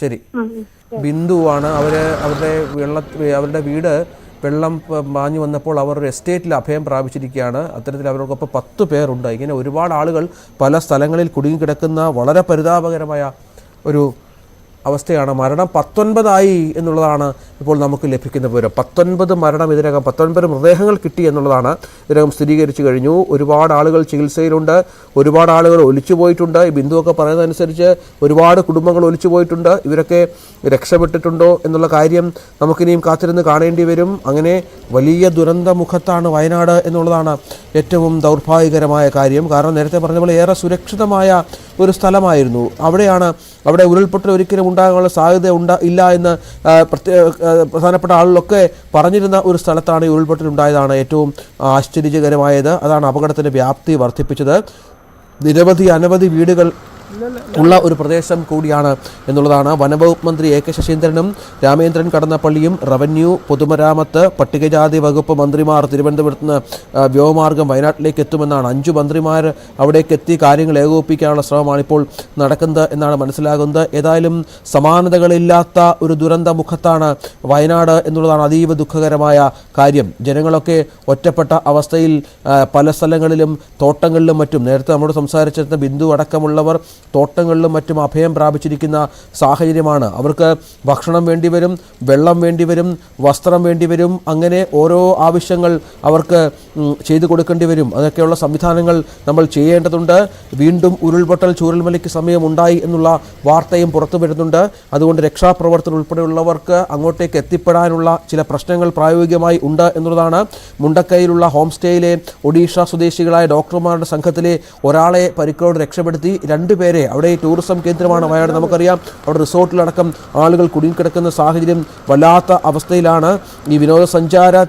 ശരി. ബിന്ദുവാണ്. അവരുടെ വീട് വെള്ളം മാഞ്ഞു വന്നപ്പോൾ അവർ ഒരു എസ്റ്റേറ്റിൽ അഭയം പ്രാപിച്ചിരിക്കുകയാണ്. അത്തരത്തിൽ അവർക്കൊപ്പം 10 പേരുണ്ട്. ഇങ്ങനെ ഒരുപാട് ആളുകൾ പല സ്ഥലങ്ങളിൽ കുടുങ്ങിക്കിടക്കുന്ന വളരെ പരിതാപകരമായ ഒരു അവസ്ഥയാണ്. മരണം 19 എന്നുള്ളതാണ് ഇപ്പോൾ നമുക്ക് ലഭിക്കുന്ന വിവരം. 19 മരണം ഇതിനകം 19 മൃതദേഹങ്ങൾ കിട്ടി എന്നുള്ളതാണ് ഇതിനകം സ്ഥിരീകരിച്ചു കഴിഞ്ഞു. ഒരുപാട് ആളുകൾ ചികിത്സയിലുണ്ട്, ഒരുപാട് ആളുകൾ ഒലിച്ചു പോയിട്ടുണ്ട്. ഈ ബിന്ദുവൊക്കെ പറയുന്നതനുസരിച്ച് ഒരുപാട് കുടുംബങ്ങൾ ഒലിച്ചു പോയിട്ടുണ്ട്. ഇവരൊക്കെ രക്ഷപ്പെട്ടിട്ടുണ്ടോ എന്നുള്ള കാര്യം നമുക്കിനിയും കാത്തിരുന്ന് കാണേണ്ടി വരും. അങ്ങനെ വലിയ ദുരന്തമുഖത്താണ് വയനാട് എന്നുള്ളതാണ് ഏറ്റവും ദൗർഭാഗ്യകരമായ കാര്യം. കാരണം നേരത്തെ പറഞ്ഞ പോലെ ഏറെ സുരക്ഷിതമായ ഒരു സ്ഥലമായിരുന്നു. അവിടെ ഉരുൾപൊട്ടൽ ഒരിക്കലും ഉണ്ടാകാനുള്ള സാധ്യത ഇല്ല എന്ന് പ്രധാനപ്പെട്ട ആളുകളൊക്കെ പറഞ്ഞിരുന്ന ഒരു സ്ഥലത്താണ് ഈ ഉരുൾപൊട്ടൽ ഉണ്ടായതാണ് ഏറ്റവും ആശ്ചര്യകരമായത്. അതാണ് അപകടത്തിൻ്റെ വ്യാപ്തി വർദ്ധിപ്പിച്ചത്. അനവധി വീടുകൾ ഉള്ള ഒരു പ്രദേശം കൂടിയാണ് എന്നുള്ളതാണ്. വനംവകുപ്പ് മന്ത്രി AK ശശീന്ദ്രനും രാമേന്ദ്രൻ കടന്നപ്പള്ളിയും റവന്യൂ, പൊതുമരാമത്ത്, പട്ടികജാതി വകുപ്പ് മന്ത്രിമാർ തിരുവനന്തപുരത്ത് നിന്ന് വ്യോമമാർഗം വയനാട്ടിലേക്ക് എത്തുമെന്നാണ്. 5 മന്ത്രിമാർ അവിടേക്ക് എത്തി കാര്യങ്ങൾ ഏകോപിപ്പിക്കാനുള്ള ശ്രമമാണ് ഇപ്പോൾ നടക്കുന്നത് എന്നാണ് മനസ്സിലാകുന്നത്. ഏതായാലും സമാനതകളില്ലാത്ത ഒരു ദുരന്തമുഖത്താണ് വയനാട് എന്നുള്ളതാണ് അതീവ ദുഃഖകരമായ കാര്യം. ജനങ്ങളൊക്കെ ഒറ്റപ്പെട്ട അവസ്ഥയിൽ പല സ്ഥലങ്ങളിലും തോട്ടങ്ങളിലും മറ്റും, നേരത്തെ നമ്മോട് സംസാരിച്ചിരുന്ന ബിന്ദു അടക്കമുള്ളവർ തോട്ടങ്ങളിലും മറ്റും അഭയം പ്രാപിച്ചിരിക്കുന്ന സാഹചര്യമാണ്. അവർക്ക് ഭക്ഷണം വേണ്ടിവരും, വെള്ളം വേണ്ടിവരും, വസ്ത്രം വേണ്ടിവരും. അങ്ങനെ ഓരോ ആവശ്യങ്ങൾ അവർക്ക് ചെയ്തു കൊടുക്കേണ്ടി വരും. അതൊക്കെയുള്ള സംവിധാനങ്ങൾ നമ്മൾ ചെയ്യേണ്ടതുണ്ട്. വീണ്ടും ഉരുൾപൊട്ടൽ ചൂരൽമലയ്ക്ക് സമയമുണ്ടായി എന്നുള്ള വാർത്തയും പുറത്തു വരുന്നുണ്ട്. അതുകൊണ്ട് രക്ഷാപ്രവർത്തകർ ഉൾപ്പെടെയുള്ളവർക്ക് അങ്ങോട്ടേക്ക് എത്തിപ്പെടാനുള്ള ചില പ്രശ്നങ്ങൾ പ്രായോഗികമായി ഉണ്ട് എന്നുള്ളതാണ്. മുണ്ടക്കൈയിലുള്ള ഹോം സ്റ്റേയിലെ ഒഡീഷ സ്വദേശികളായ ഡോക്ടർമാരുടെ സംഘത്തിലെ ഒരാളെ പരിക്കോട് രക്ഷപ്പെടുത്തി. 2 പേരെ, അവിടെ ടൂറിസം കേന്ദ്രമാണ് വയനാട്, നമുക്കറിയാം. അവിടെ റിസോർട്ടിലടക്കം ആളുകൾ കുടുങ്ങിക്കിടക്കുന്ന സാഹചര്യം വല്ലാത്ത അവസ്ഥയിലാണ്. ഈ വിനോദസഞ്ചാര